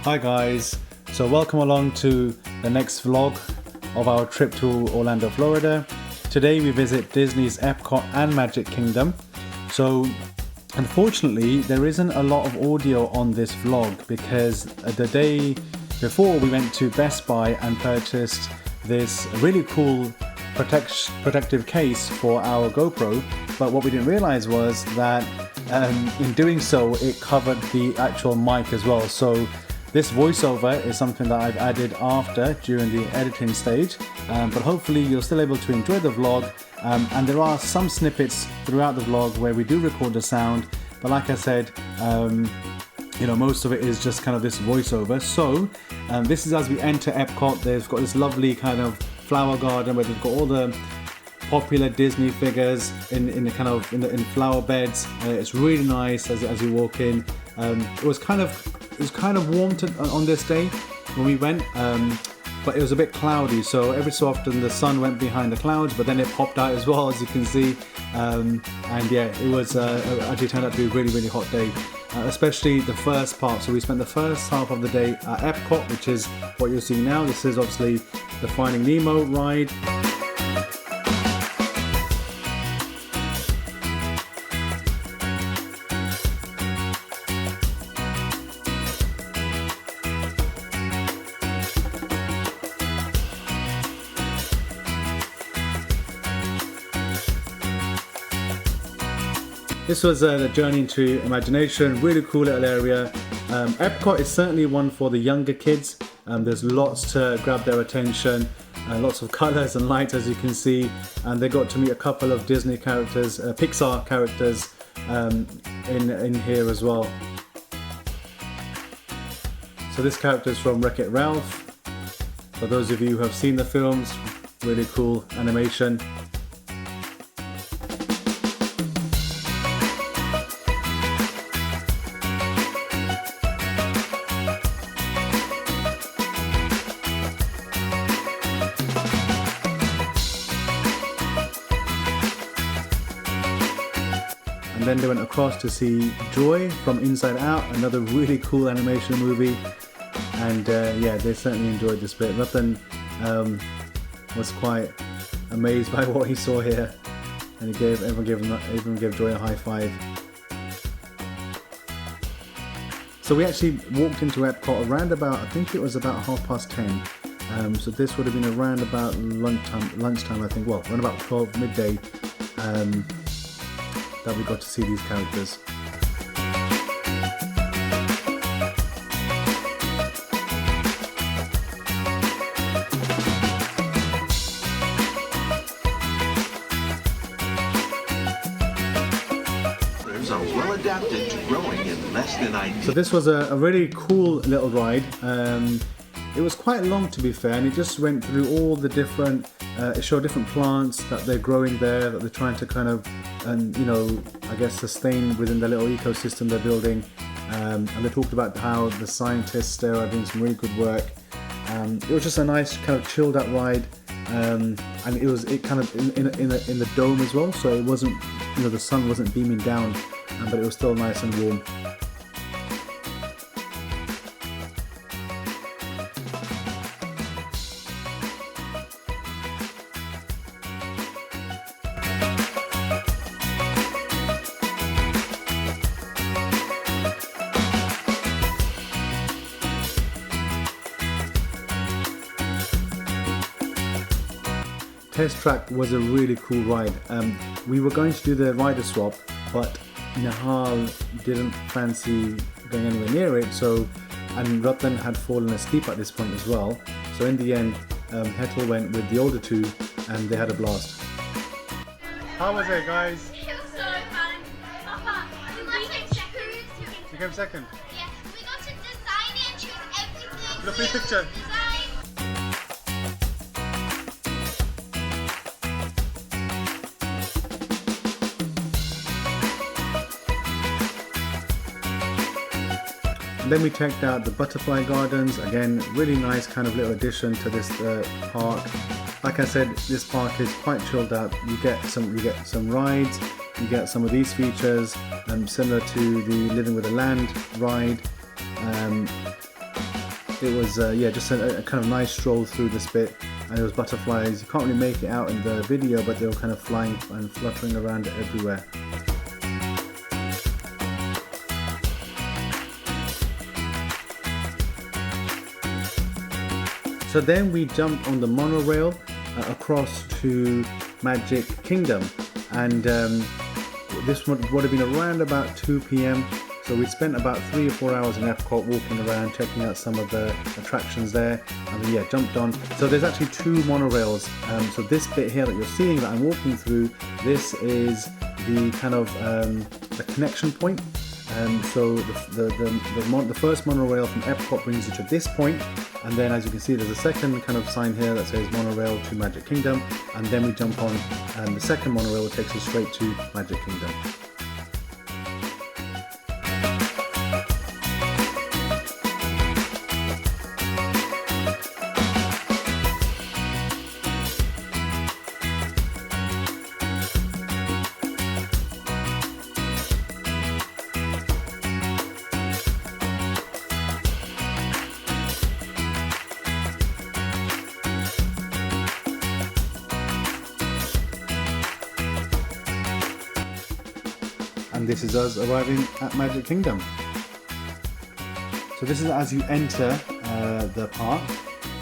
Hi guys, so welcome along to the next vlog of our trip to Orlando, Florida. Today we visit Disney's Epcot and Magic Kingdom. So unfortunately there isn't a lot of audio on this vlog because the day before we went to Best Buy and purchased this really cool protective case for our GoPro, but what we didn't realize was that in doing so it covered the actual mic as well. So this voiceover is something that I've added after during the editing stage, but hopefully you're still able to enjoy the vlog, and there are some snippets throughout the vlog where we do record the sound, but like I said, you know, most of it is just kind of this voiceover. So this is as we enter Epcot. They've got this lovely kind of flower garden where they've got all the popular Disney figures in flower beds. It's really nice as you walk in. It was kind of warm on this day when we went, but it was a bit cloudy, so every so often the sun went behind the clouds, but then it popped out as well, as you can see. And yeah, it was actually turned out to be a really hot day, especially the first part. So we spent the first half of the day at Epcot, which is what you're seeing now. This is obviously the Finding Nemo ride. This was a journey into imagination, really cool little area. Epcot is certainly one for the younger kids. There's lots to grab their attention, lots of colours and lights, as you can see, and they got to meet a couple of Disney characters, Pixar characters in here as well. So this character is from Wreck-It Ralph. For those of you who have seen the films, really cool animation. And then they went across to see Joy from Inside Out, another really cool animation movie. And yeah, they certainly enjoyed this bit. Ratan was quite amazed by what he saw here, and he even gave Joy a high five. So we actually walked into Epcot around about, I think it was about 10:30. So this would have been around about lunchtime, I think. Well, around about 12 midday. That we got to see these characters. Are well adapted to growing in less than ideal. So this was a really cool little ride. It was quite long, to be fair, and it just went through all the different, it showed different plants that they're growing there, that they're trying to kind of, you know, I guess sustain within the little ecosystem they're building. And they talked about how the scientists there are doing some really good work. It was just a nice kind of chilled out ride, and it kind of in the dome as well, so it wasn't, you know, the sun wasn't beaming down, but it was still nice and warm. Test Track was a really cool ride. We were going to do the rider swap, but Nihal didn't fancy going anywhere near it, and Ratan had fallen asleep at this point as well. So in the end, Hetal went with the older two, and they had a blast. How was it, guys? It was so fun. Papa, we came second. You came second? Yeah, we got to design and choose everything. Look at the picture. Design. And then we checked out the butterfly gardens. Again, really nice kind of little addition to this park. Like I said, this park is quite chilled out. You get some rides, you get some of these features, similar to the Living with the Land ride. it was yeah, just a kind of nice stroll through this bit, and there was butterflies. You can't really make it out in the video, but they were kind of flying and fluttering around everywhere. So then we jumped on the monorail across to Magic Kingdom, and this would have been around about 2 p.m. So we spent about 3 or 4 hours in Epcot walking around, checking out some of the attractions there, and then yeah, jumped on. So there's actually 2 monorails. So this bit here that you're seeing that I'm walking through, this is the kind of the connection point. So the first monorail from Epcot brings you to this point, and then as you can see there's a second kind of sign here that says monorail to Magic Kingdom, and then we jump on the second monorail, which takes us straight to Magic Kingdom. And this is us arriving at Magic Kingdom. So this is as you enter the park.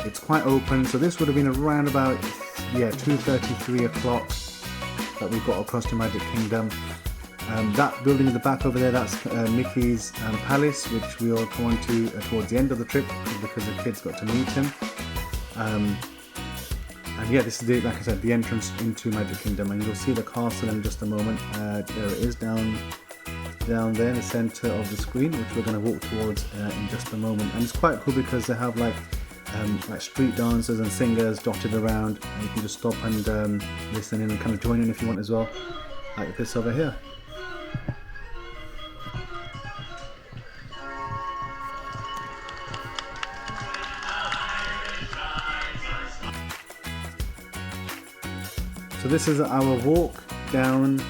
It's quite open, so this would have been around about 2:30, 3 o'clock that we got across to Magic Kingdom. That building in the back over there, that's Mickey's Palace, which we'll come on to towards the end of the trip because the kids got to meet him. And yeah, this is like I said, the entrance into Magic Kingdom, and you'll see the castle in just a moment. There it is down there in the center of the screen, which we're going to walk towards in just a moment. And it's quite cool because they have like street dancers and singers dotted around, and you can just stop and listen in and kind of join in if you want as well, like this over here. So this is our walk down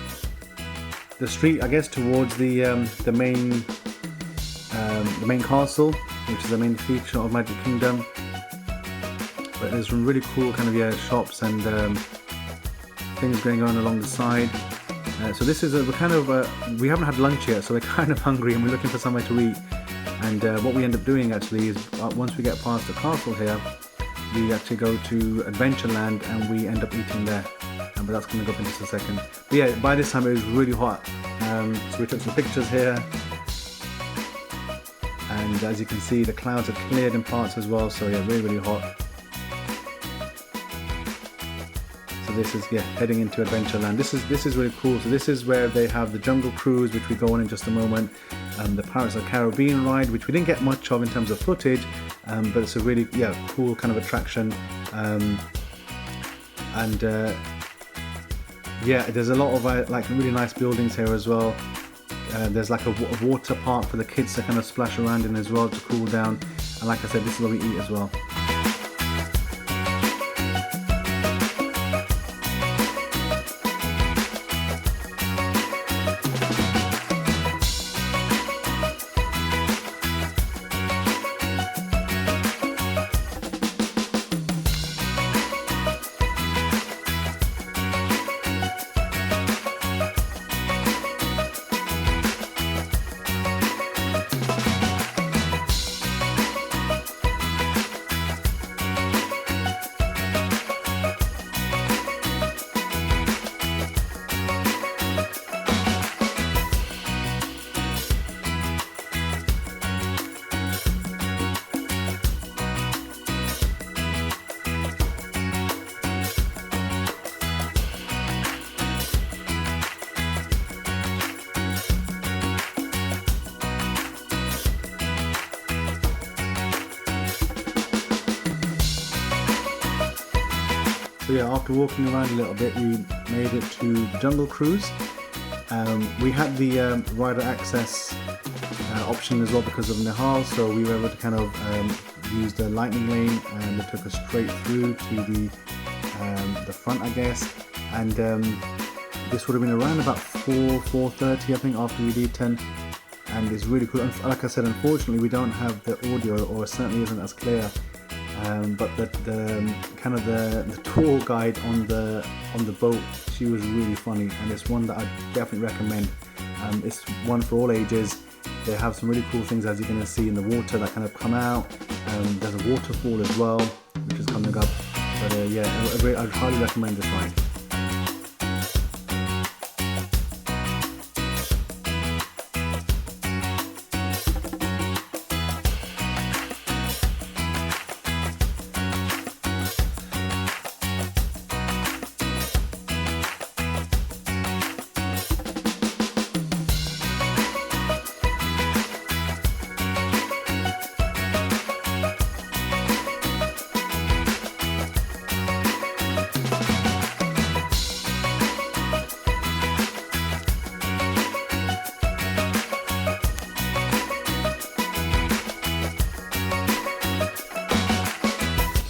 the street, I guess, towards the main castle, which is the main feature of Magic Kingdom. But there's some really cool kind of shops and things going on along the side. So this is we haven't had lunch yet, so we're kind of hungry and we're looking for somewhere to eat. And what we end up doing actually is once we get past the castle here, we actually go to Adventureland and we end up eating there. But that's going to go up in just a second. But yeah, by this time it was really hot. So we took some pictures here. And as you can see, the clouds are cleared in parts as well. So yeah, really hot. So this is heading into Adventureland. This is really cool. So this is where they have the Jungle Cruise, which we go on in just a moment. The Pirates of the Caribbean ride, which we didn't get much of in terms of footage, but it's a really cool kind of attraction. There's a lot of like really nice buildings here as well. There's like a water park for the kids to kind of splash around in as well to cool down. And like I said, this is where we eat as well. So yeah, after walking around a little bit, we made it to the Jungle Cruise. We had the rider access option as well because of Nihal, so we were able to kind of use the lightning lane, and it took us straight through to the front, I guess. And this would have been around about 4:30, I think, after we'd eaten. and it's really cool. And like I said, unfortunately we don't have the audio, or it certainly isn't as clear. But the kind of the tour guide on the boat, she was really funny, and it's one that I definitely recommend. It's one for all ages. They have some really cool things, as you're going to see, in the water that kind of come out. There's a waterfall as well, which is coming up. But yeah, I'd highly recommend this ride.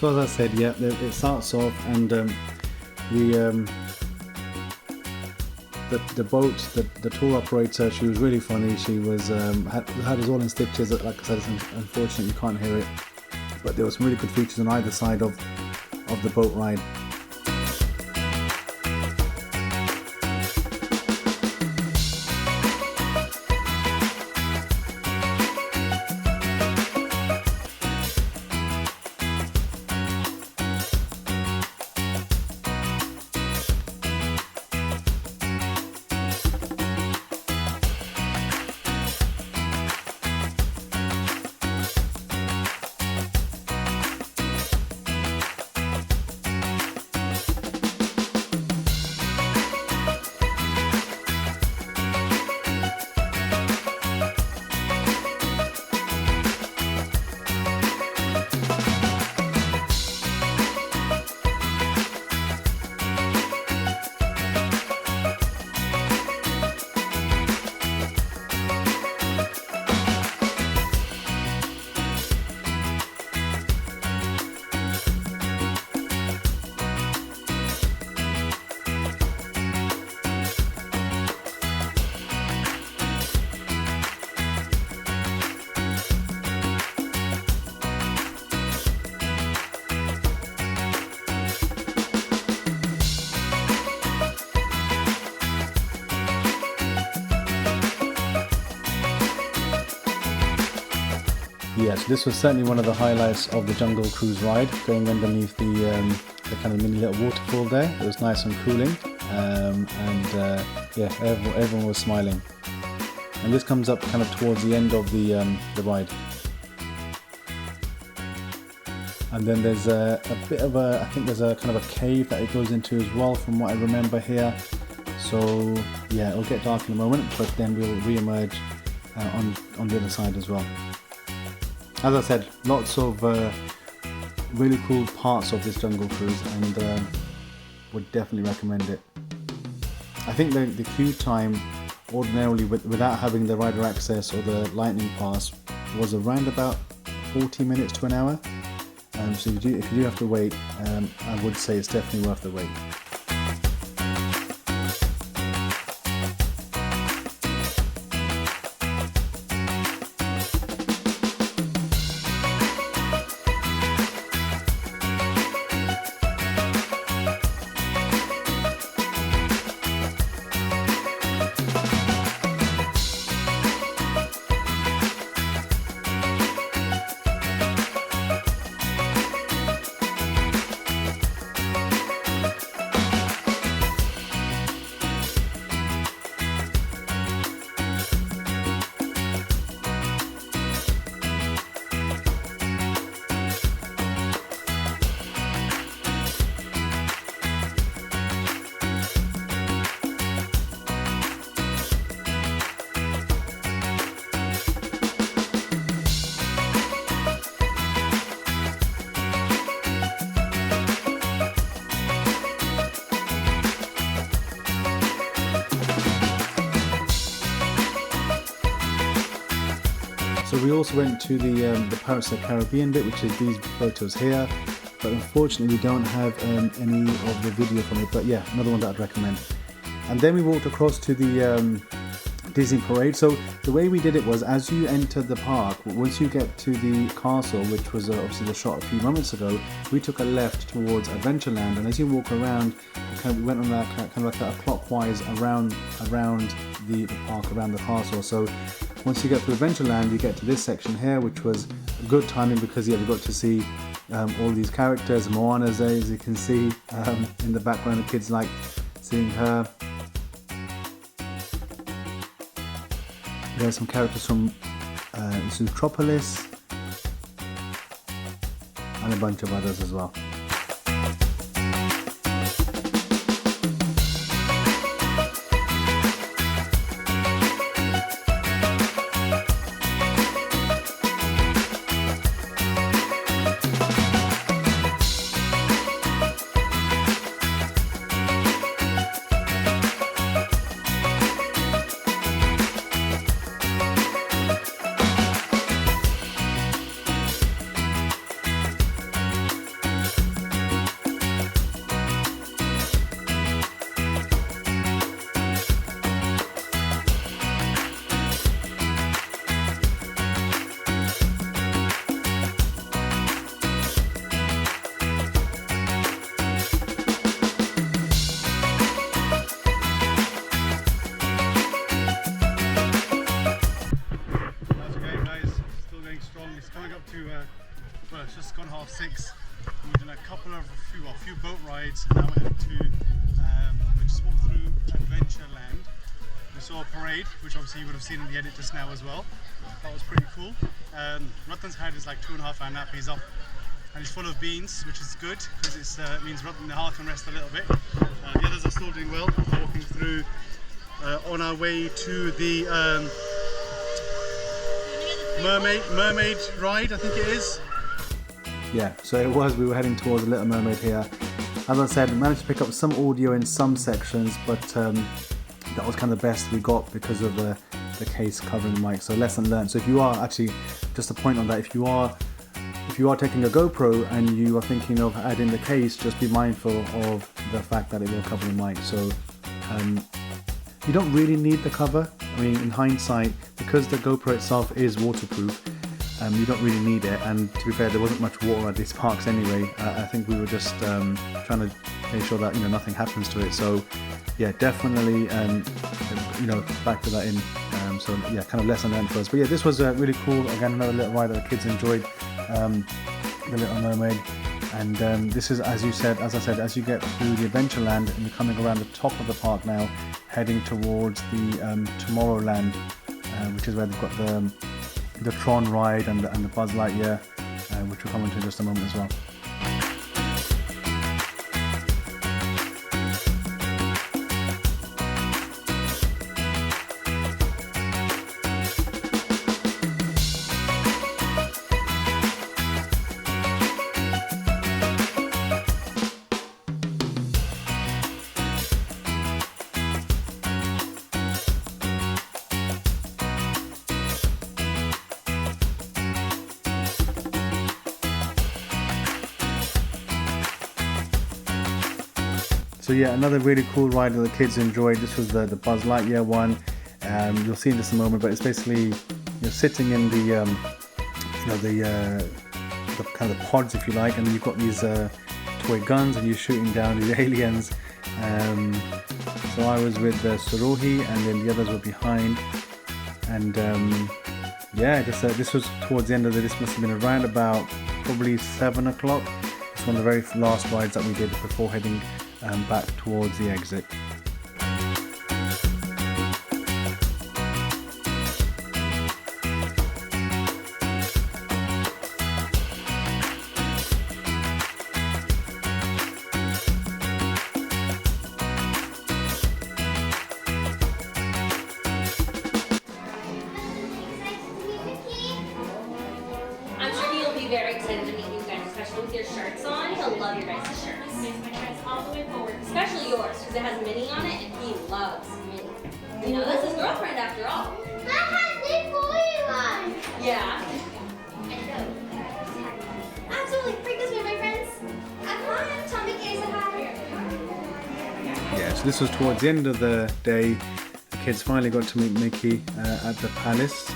So as I said, yeah, it starts off, and the boat, the tour operator, she was really funny. She was had us all in stitches. Like I said, unfortunately you can't hear it, but there were some really good features on either side of the boat ride. Yes, this was certainly one of the highlights of the Jungle Cruise ride, going underneath the kind of mini little waterfall there. It was nice and cooling, yeah, everyone was smiling. And this comes up kind of towards the end of the ride. And then there's a bit of I think there's a kind of a cave that it goes into as well, from what I remember here. So yeah, it'll get dark in a moment, but then we'll re-emerge on the other side as well. As I said, lots of really cool parts of this Jungle Cruise, and would definitely recommend it. I think the queue time ordinarily without having the rider access or the lightning pass was around about 40 minutes to an hour. So if you do have to wait, I would say it's definitely worth the wait. So we also went to the Pirates of the Caribbean bit, which is these photos here, but unfortunately we don't have any of the video from it, but yeah, another one that I'd recommend. And then we walked across to the Disney parade. So the way we did it was, as you enter the park, once you get to the castle, which was obviously the shot a few moments ago, we took a left towards Adventureland, and as you walk around, we went on that kind of like a clockwise around the park, around the castle. So once you get to Adventureland, you get to this section here, which was good timing because we got to see all these characters. Moana's there, as you can see in the background. The kids like seeing her. There's some characters from Zootropolis and a bunch of others as well. Well, it's just gone 6:30. We've done a few boat rides, and now we're heading to, we just walked through Adventureland. We saw a parade, which obviously you would have seen in the edit just now as well. That was pretty cool. Rutland's had his like 2.5 hour nap. He's up and he's full of beans, which is good because it means Rutland the heart can rest a little bit. The others are still doing well. We're walking through on our way to the mermaid ride, I think it is. Yeah, so it was, we were heading towards the Little Mermaid here. As I said, we managed to pick up some audio in some sections, but that was kind of the best we got because of the case covering the mic. So lesson learned. So if you are actually, just a point on that, if you are taking a GoPro and you are thinking of adding the case, just be mindful of the fact that it will cover the mic. So you don't really need the cover. I mean, in hindsight, because the GoPro itself is waterproof, you don't really need it. And to be fair, there wasn't much water at these parks anyway. I think we were just trying to make sure that nothing happens to it. So yeah, definitely factor that in. So yeah, kind of lesson learned for us. But yeah, this was really cool. Again, another little ride that the kids enjoyed, the Little Mermaid. And this is, as I said, as you get through the Adventureland and you're coming around the top of the park now, heading towards the Tomorrowland, which is where they've got the Tron ride and the Buzz Lightyear, which we'll come into in just a moment as well. So yeah, another really cool ride that the kids enjoyed. This was the Buzz Lightyear one. You'll see in just a moment, but it's basically you're sitting in the kind of the pods, if you like, and you've got these toy guns and you're shooting down these aliens. So I was with Surohi, and then the others were behind. And this was towards the end of this must have been around about probably 7 o'clock. It's one of the very last rides that we did before heading back towards the exit. I'm sure he'll be very excited to meet you guys, especially with your shirts on. He'll love your guys' shirts. All the way forward. Especially yours, because it has Minnie on it, and he loves Minnie. That's his girlfriend after all. That has the boy on. Yeah. Absolutely. Freak this way, my friends. Hi, Tommy K, say hi. Yeah, so this was towards the end of the day. The kids finally got to meet Mickey at the palace,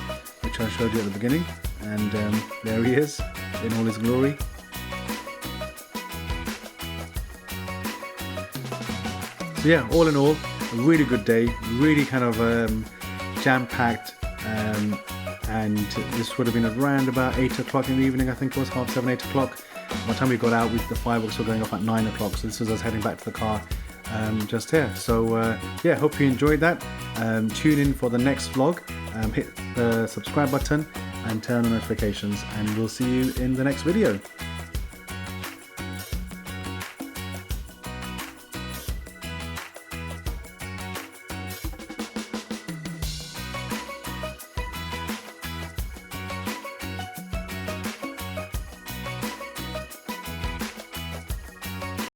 which I showed you at the beginning, and there he is in all his glory. So yeah, all in all, a really good day, really kind of jam-packed, and this would have been around about 8 o'clock in the evening, I think it was, half 7, 8 o'clock. By the time we got out, the fireworks were going off at 9 o'clock, so this was us heading back to the car just here. So yeah, hope you enjoyed that. Tune in for the next vlog, hit the subscribe button and turn on notifications, and we'll see you in the next video.